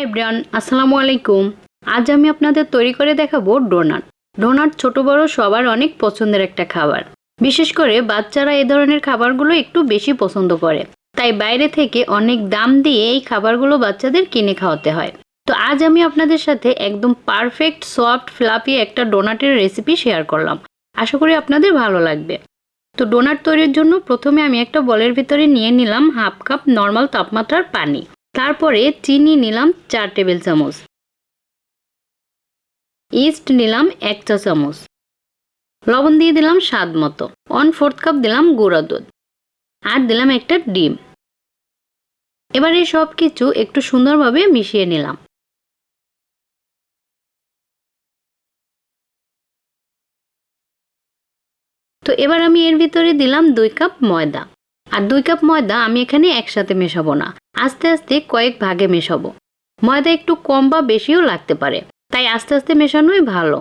Everyone, আসসালামু আলাইকুম। আজ আমি আপনাদের তৈরি করে দেখাবো ডোনাট। ডোনাট ছোট বড় সবার অনেক পছন্দের একটা খাবার। বিশেষ করে বাচ্চারা এই ধরনের খাবারগুলো একটু বেশি পছন্দ করে। তাই বাইরে থেকে অনেক দাম দিয়ে এই খাবারগুলো বাচ্চাদের কিনে খাওয়াতে হয়। তো আজ আমি আপনাদের সাথে একদম পারফেক্ট সফট ফ্লাফি একটা ডোনাটের রেসিপি শেয়ার করলাম। আশা করি আপনাদের ভালো লাগবে। তো ডোনাট তৈরির জন্য প্রথমে আমি একটা বলের ভিতরে নিয়ে নিলাম হাফ কাপ নর্মাল তাপমাত্রার পানি। তারপরে চিনি নিলাম 4 টেবিল চামচ, ইস্ট নিলাম 1 চা চামচ, লবণ দিয়ে দিলাম স্বাদ মতো, 1/4 কাপ দিলাম গুঁড়া দুধ, আর দিলাম একটা ডিম। এবার এই সব কিছু একটু সুন্দরভাবে মিশিয়ে নিলাম। তো এবার আমি এর ভিতরে দিলাম 2 কাপ ময়দা। আর 2 কাপ ময়দা আমি এখানে একসাথে মেশাবো না, আস্তে আস্তে কয়েক ভাগে মেশাবো। ময়দা একটু কম বা বেশিও লাগতে পারে, তাই আস্তে আস্তে মেশানোই ভালো।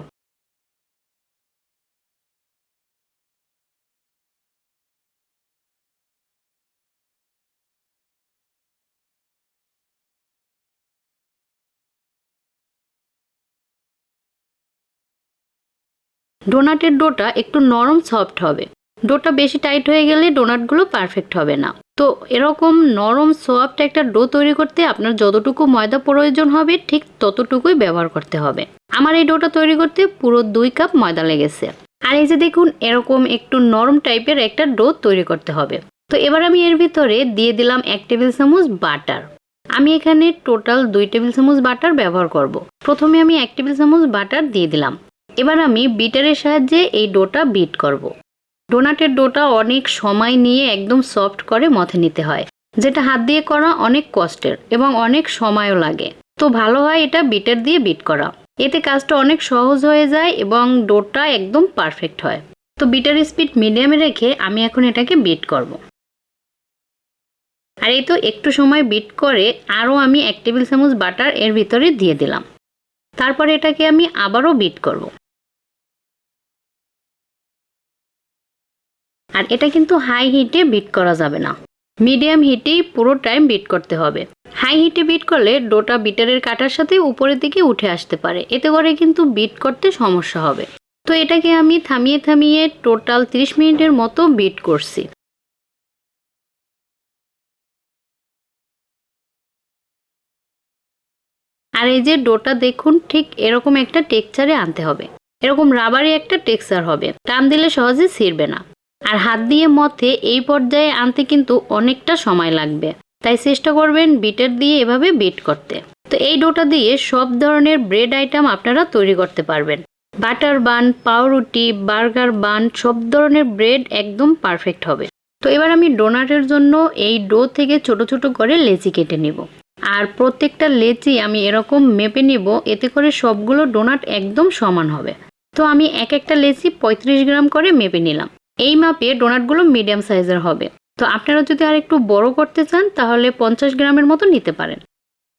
ডোনাটের ডোটা একটু নরম সফট হবে। ডোটা বেশি টাইট হয়ে গেলে ডোনাটগুলো পারফেক্ট হবে না। তো এরকম নরম সফট একটা ডো তৈরি করতে আপনার যতটুকু ময়দা প্রয়োজন হবে ঠিক ততটুকুই ব্যবহার করতে হবে। আমার এই ডোটা তৈরি করতে পুরো 2 কাপ ময়দা লেগেছে। আর এই যে দেখুন, এরকম একটু নরম টাইপের একটা ডো তৈরি করতে হবে। তো এবার আমি এর ভিতরে দিয়ে দিলাম 1 টেবিল চামচ বাটার। আমি এখানে টোটাল 2 টেবিল চামচ বাটার ব্যবহার করব। প্রথমে আমি 1 টেবিল চামচ বাটার দিয়ে দিলাম। এবার আমি বিটারের সাহায্যে এই ডোটা বিট করব। ডোনাটের ডোটা অনেক সময় নিয়ে একদম সফট করে মথে নিতে হয়, যেটা হাত দিয়ে করা অনেক কষ্টের এবং অনেক সময়ও লাগে। তো ভালো হয় এটা বিটার দিয়ে বিট করা, এতে কাজটা অনেক সহজ হয়ে যায় এবং ডোটা একদম পারফেক্ট হয়। তো বিটার স্পিড মিডিয়ামে রেখে আমি এখন এটাকে বিট করব। আর এই তো একটু সময় বিট করে আরও আমি 1 টেবিল চামচ বাটার এর ভিতরে দিয়ে দিলাম। তারপর এটাকে আমি আবারও বিট করব। আর এটা কিন্তু হাই হিটে বিট করা যাবে না, মিডিয়াম হিটেই পুরো টাইম বিট করতে হবে। হাই হিটে বিট করলে ডোটা বিটারের কাটার সাথে উপরের দিকে উঠে আসতে পারে, এতে করে কিন্তু বিট করতে সমস্যা হবে। তো এটাকে আমি থামিয়ে থামিয়ে টোটাল 30 মিনিটের মতো বিট করছি। আর এই যে ডোটা দেখুন, ঠিক এরকম একটা টেক্সচারে আনতে হবে। এরকম রাবারি একটা টেক্সচার হবে, টান দিলে সহজে ছিঁড়বে না। আর হাত দিয়ে মথে এই পর্যায়ে আনতে কিন্তু অনেকটা সময় লাগবে, তাই চেষ্টা করবেন বিটার দিয়ে এভাবে বিট করতে। তো এই ডোটা দিয়ে সব ধরনের ব্রেড আইটেম আপনারা তৈরি করতে পারবেন। বাটার বান, পাউরুটি, বার্গার বান, সব ধরনের ব্রেড একদম পারফেক্ট হবে। তো এবার আমি ডোনাটের জন্য এই ডো থেকে ছোট ছোট করে লেচি কেটে নিব। আর প্রত্যেকটা লেচি আমি এরকম মেপে নিব, এতে করে সবগুলো ডোনাট একদম সমান হবে। তো আমি এক একটা লেচি 35 গ্রাম করে মেপে নিলাম। এই মাপে ডোনাটগুলো মিডিয়াম সাইজের হবে। তো আপনারা যদি আর একটু বড় করতে চান তাহলে 50 গ্রামের মতো নিতে পারেন।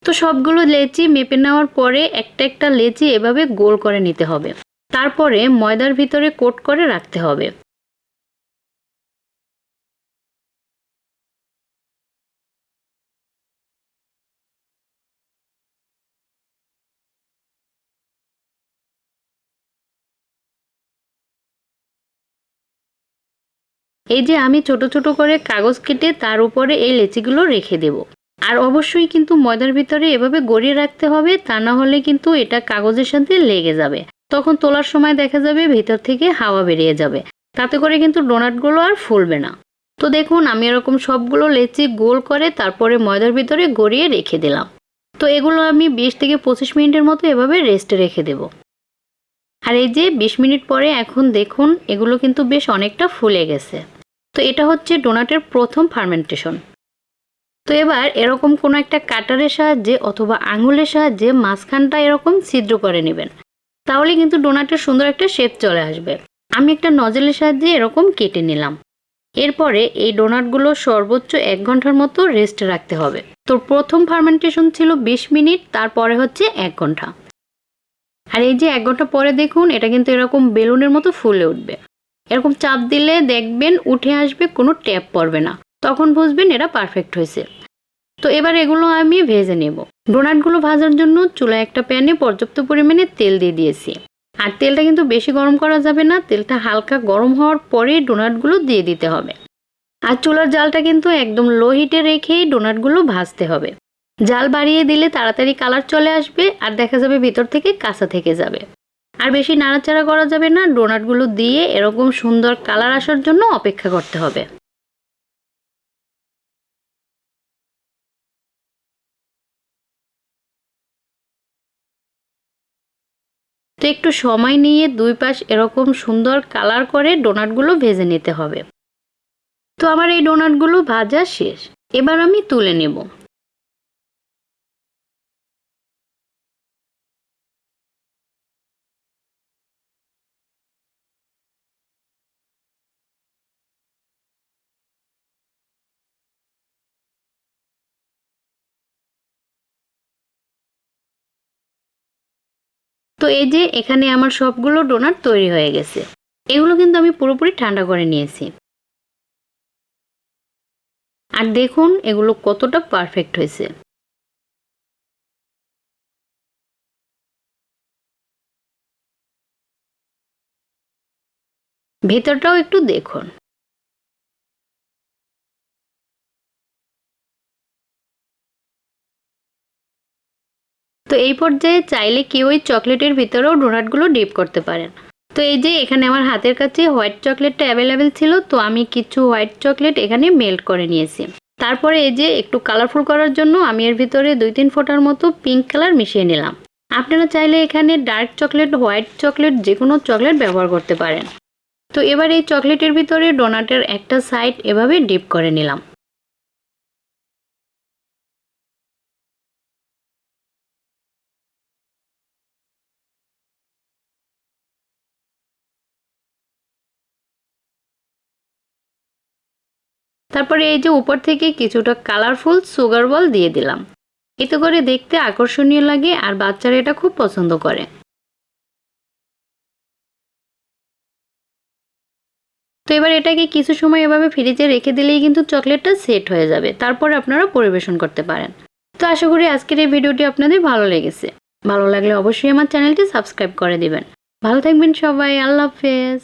তো সবগুলো লেচি মেপে নেওয়ার পরে একটা একটা লেচি এভাবে গোল করে নিতে হবে। তারপরে ময়দার ভিতরে কোট করে রাখতে হবে। এই যে আমি ছোট ছোট করে কাগজ কেটে তার উপরে এই লেচিগুলো রেখে দেব। আর অবশ্যই কিন্তু ময়দার ভিতরে এভাবে গড়িয়ে রাখতে হবে, তা না হলে কিন্তু এটা কাগজের সাথে লেগে যাবে। তখন তোলার সময় দেখা যাবে ভিতর থেকে হাওয়া বেরিয়ে যাবে, তাতে করে কিন্তু ডোনাটগুলো আর ফুলবে না। তো দেখুন, আমি এরকম সবগুলো লেচি গোল করে তারপরে ময়দার ভিতরে গড়িয়ে রেখে দিলাম। তো এগুলো আমি 20 থেকে 25 মিনিটের মতো এভাবে রেস্টে রেখে দেব। আর এই যে 20 মিনিট পরে এখন দেখুন এগুলো কিন্তু বেশ অনেকটা ফুলে গেছে। তো এটা হচ্ছে ডোনাটের প্রথম ফার্মেন্টেশন। তো এবার এরকম কোনো একটা কাটারের সাহায্যে অথবা আঙুলের সাহায্যে মাঝখানটা এরকম ছিদ্র করে নেবেন, তাহলে কিন্তু ডোনাটের সুন্দর একটা শেপ চলে আসবে। আমি একটা নজলের সাহায্যে এরকম কেটে নিলাম। এরপরে এই ডোনাটগুলো সর্বোচ্চ 1 ঘন্টার মতো রেস্ট রাখতে হবে। তো প্রথম ফার্মেন্টেশন ছিল 20 মিনিট, তারপরে হচ্ছে 1 ঘন্টা। আর এই যে 1 ঘন্টা পরে দেখুন এটা কিন্তু এরকম বেলুনের মতো ফুলে উঠবে। এরকম চাপ দিলে দেখবেন উঠে আসবে, কোনো ট্যাপ পড়বে না, তখন বুঝবেন এটা পারফেক্ট হয়েছে। তো এবার এগুলো আমি ভেজে নেব। ডোনাটগুলো ভাজার জন্য চুলায় একটা প্যানে পর্যাপ্ত পরিমাণে তেল দিয়ে দিয়েছি। আর তেলটা কিন্তু বেশি গরম করা যাবে না, তেলটা হালকা গরম হওয়ার পরেই ডোনাটগুলো দিয়ে দিতে হবে। আর চুলার জালটা কিন্তু একদম লো হিটে রেখেই ডোনাটগুলো ভাজতে হবে। জাল বাড়িয়ে দিলে তাড়াতাড়ি কালার চলে আসবে আর দেখা যাবে ভিতর থেকে কাঁচা থেকে যাবে। আর বেশি নাড়াচাড়া করা যাবে না, ডোনাটগুলো দিয়ে এরকম সুন্দর কালার আসার জন্য অপেক্ষা করতে হবে। তো একটু সময় নিয়ে দুই পাশ এরকম সুন্দর কালার করে ডোনাটগুলো ভেজে নিতে হবে। তো আমার এই ডোনাটগুলো ভাজা শেষ, এবার আমি তুলে নেব। তো এই যে এখানে আমার সবগুলো ডোনাট তৈরি হয়ে গেছে। এগুলো কিন্তু আমি পুরোপুরি ঠান্ডা করে নিয়েছি। আর দেখুন এগুলো কতটা পারফেক্ট হয়েছে। ভেতরটাও একটু দেখুন। তো এই পর্যায়ে চাইলে কেউ ওই চকলেটের ভিতরেও ডোনাটগুলো ডিপ করতে পারেন। তো এই যে এখানে আমার হাতের কাছে হোয়াইট চকলেটটা অ্যাভেলেবেল ছিল, তো আমি কিছু হোয়াইট চকলেট এখানে মেল্ট করে নিয়েছি। তারপরে এই যে একটু কালারফুল করার জন্য আমি এর ভিতরে 2-3 ফোঁটার মতো পিঙ্ক কালার মিশিয়ে নিলাম। আপনারা চাইলে এখানে ডার্ক চকলেট, হোয়াইট চকলেট যে কোনো চকলেট ব্যবহার করতে পারেন। তো এবার এই চকলেটের ভিতরে ডোনাটের একটা সাইড এভাবে ডিপ করে নিলাম। তারপরে এই যে উপর থেকে কিছুটা কালারফুল সুগার বল দিয়ে দিলাম। এতে করে দেখতে আকর্ষণীয় লাগে আর বাচ্চারা এটা খুব পছন্দ করে। তো এবার এটাকে কিছু সময় এভাবে ফ্রিজে রেখে দিলেই কিন্তু চকলেটটা সেট হয়ে যাবে। তারপর আপনারা পরিবেশন করতে পারেন। তো আশা করি আজকের এই ভিডিওটি আপনাদের ভালো লেগেছে। ভালো লাগলে অবশ্যই আমার চ্যানেলটি সাবস্ক্রাইব করে দিবেন। ভালো থাকবেন সবাই। আল্লাহ হাফেজ।